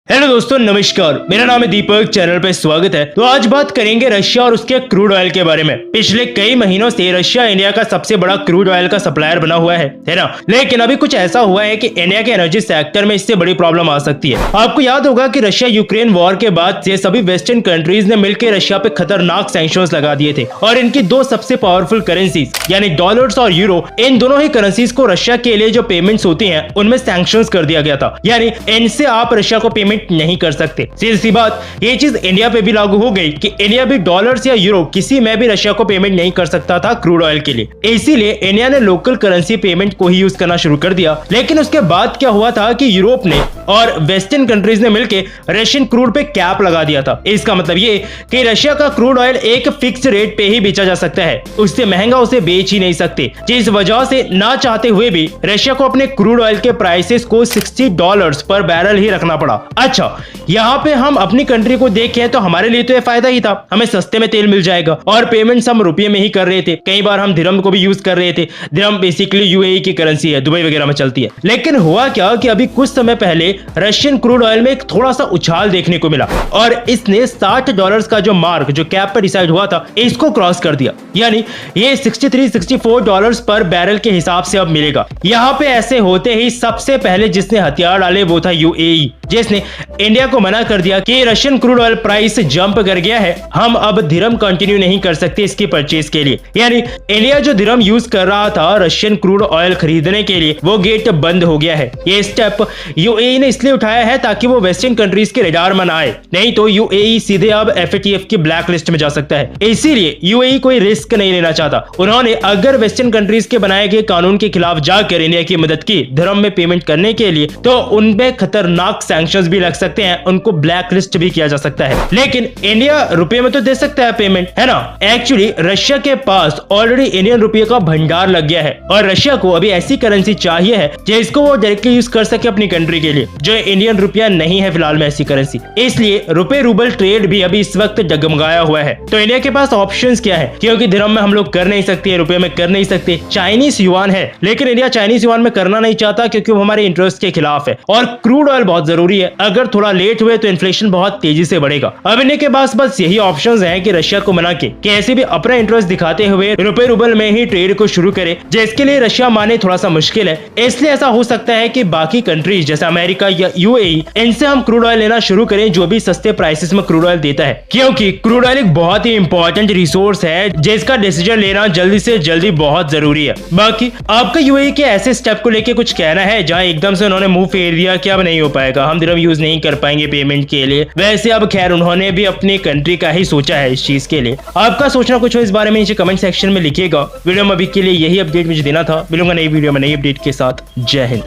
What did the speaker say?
Hello दोस्तों, नमस्कार। मेरा नाम है दीपक, चैनल पे स्वागत है। तो आज बात करेंगे रशिया और उसके क्रूड ऑयल के बारे में। पिछले कई महीनों से रशिया इंडिया का सबसे बड़ा क्रूड ऑयल का सप्लायर बना हुआ है ना। लेकिन अभी कुछ ऐसा हुआ है कि इंडिया के एनर्जी सेक्टर में इससे बड़ी प्रॉब्लम आ सकती है। आपको याद होगा कि रशिया यूक्रेन वॉर के बाद से सभी वेस्टर्न कंट्रीज ने मिलकर रशिया पे खतरनाक सैंक्शंस लगा दिए थे और इनकी दो सबसे पावरफुल करेंसीज यानी डॉलर्स और यूरो, इन दोनों ही करेंसीज को रशिया के लिए जो पेमेंट्स होती हैं उनमें सैंक्शंस कर दिया गया था। यानी इनसे आप रशिया को पेमेंट नहीं कर सकते। सीधी सी बात, ये चीज इंडिया पे भी लागू हो गई कि इंडिया भी डॉलर्स या यूरो किसी में भी रशिया को पेमेंट नहीं कर सकता था क्रूड ऑयल के लिए। इसीलिए इंडिया ने लोकल करेंसी पेमेंट को ही यूज करना शुरू कर दिया। लेकिन उसके बाद क्या हुआ था कि यूरोप ने और वेस्टर्न कंट्रीज ने मिलकर रशियन क्रूड पे कैप लगा दिया था। इसका मतलब ये कि रशिया का क्रूड ऑयल एक फिक्स रेट पे ही बेचा जा सकता है, उससे महंगा उसे बेच ही नहीं सकते। जिस वजह से ना चाहते हुए भी रशिया को अपने क्रूड ऑयल के प्राइसेस को $60 पर बैरल ही रखना पड़ा। अच्छा, यहाँ पे हम अपनी कंट्री को देखें तो हमारे लिए तो ये फायदा ही था, हमें सस्ते में तेल मिल जाएगा और पेमेंट हम रुपये में ही कर रहे थे। कई बार हम दिरहम को भी यूज कर रहे थे। दिरहम बेसिकली यूएई की करेंसी है, दुबई वगैरह में चलती है। लेकिन हुआ क्या कि अभी कुछ समय पहले रशियन क्रूड ऑयल में एक थोड़ा सा उछाल देखने को मिला और इसने $60 का जो मार्क जो कैप पर डिसाइड हुआ था इसको क्रॉस कर दिया। यानी ये $63-64 पर बैरल के हिसाब से अब मिलेगा। यहाँ पे ऐसे होते ही सबसे पहले जिसने हथियार डाले वो था यूएई, जिसने इंडिया को मना कर दिया कि Russian crude oil price jump कर गया है, हम अब दिरहम कंटिन्यू नहीं कर सकते इसकी परचेज के लिए। यानी इंडिया जो दिरहम यूज कर रहा था रशियन क्रूड ऑयल खरीदने के लिए, वो गेट बंद हो गया है। ये स्टेप यूएई ने इसलिए उठाया है ताकि वो वेस्टर्न कंट्रीज के रडार में ना आए, नहीं तो यूएई सीधे अब एफएटीएफ की ब्लैक लिस्ट में जा सकता है। इसीलिए यूएई कोई रिस्क नहीं लेना चाहता। उन्होंने अगर वेस्टर्न कंट्रीज के बनाए गए कानून के खिलाफ जाकर इंडिया की मदद की दिरहम में पेमेंट करने के लिए, तो उनपे खतरनाक सैंक्शंस भी लग सकते हैं, उनको ब्लैक लिस्ट भी किया जा सकता है। लेकिन इंडिया रुपए में तो दे सकता है पेमेंट, है ना। एक्चुअली रशिया के पास ऑलरेडी इंडियन रुपये का भंडार लग गया है और रशिया को अभी ऐसी करेंसी चाहिए है जिसको वो डायरेक्टली यूज कर सके अपनी कंट्री के लिए, जो इंडियन रुपया नहीं है फिलहाल में ऐसी करेंसी। इसलिए रुपए रूबल ट्रेड भी अभी इस वक्त डगमगाया हुआ है। तो इंडिया के पास ऑप्शंस क्या है, क्योंकि दिरहम में हम लोग कर नहीं सकते, रुपए में कर नहीं सकते। चाइनीज युआन है, लेकिन इंडिया चाइनीज युआन में करना नहीं चाहता क्योंकि वो हमारे इंटरेस्ट के खिलाफ है और क्रूड ऑयल बहुत जरूरी है। अगर थोड़ा लेट हुए तो इन्फ्लेशन बहुत तेजी से बढ़ेगा। अब इन्हीं के पास बस यही ऑप्शंस हैं कि रशिया को मना के कैसे भी अपना इंटरेस्ट दिखाते हुए रुपए रूबल में ही ट्रेड को शुरू करे, जिसके लिए रशिया माने थोड़ा सा मुश्किल है। इसलिए ऐसा हो सकता है कि बाकी कंट्रीज जैसे अमेरिका या यूएई, इनसे हम क्रूड ऑयल लेना शुरू करें जो भी सस्ते प्राइसेस में क्रूड ऑयल देता है, क्योंकि क्रूड ऑयल एक बहुत ही इंपॉर्टेंट रिसोर्स है जिसका डिसीजन लेना जल्दी से जल्दी बहुत जरूरी है। बाकी आपका यूएई के ऐसे स्टेप को लेके कुछ कहना है जहाँ एकदम से उन्होंने मुंह फेर दिया कि अब नहीं हो पाएगा, हम दिरहम यूज नहीं कर पाएंगे पेमेंट के लिए। वैसे अब खैर उन्होंने भी अपनी कंट्री का ही सोचा है इस चीज के लिए। आपका सोचना कुछ हो इस बारे में नीचे कमेंट सेक्शन में लिखिएगा। वीडियो में अभी के लिए यही अपडेट मुझे देना था। मिलूंगा नई वीडियो में नई अपडेट के साथ। जय हिंद।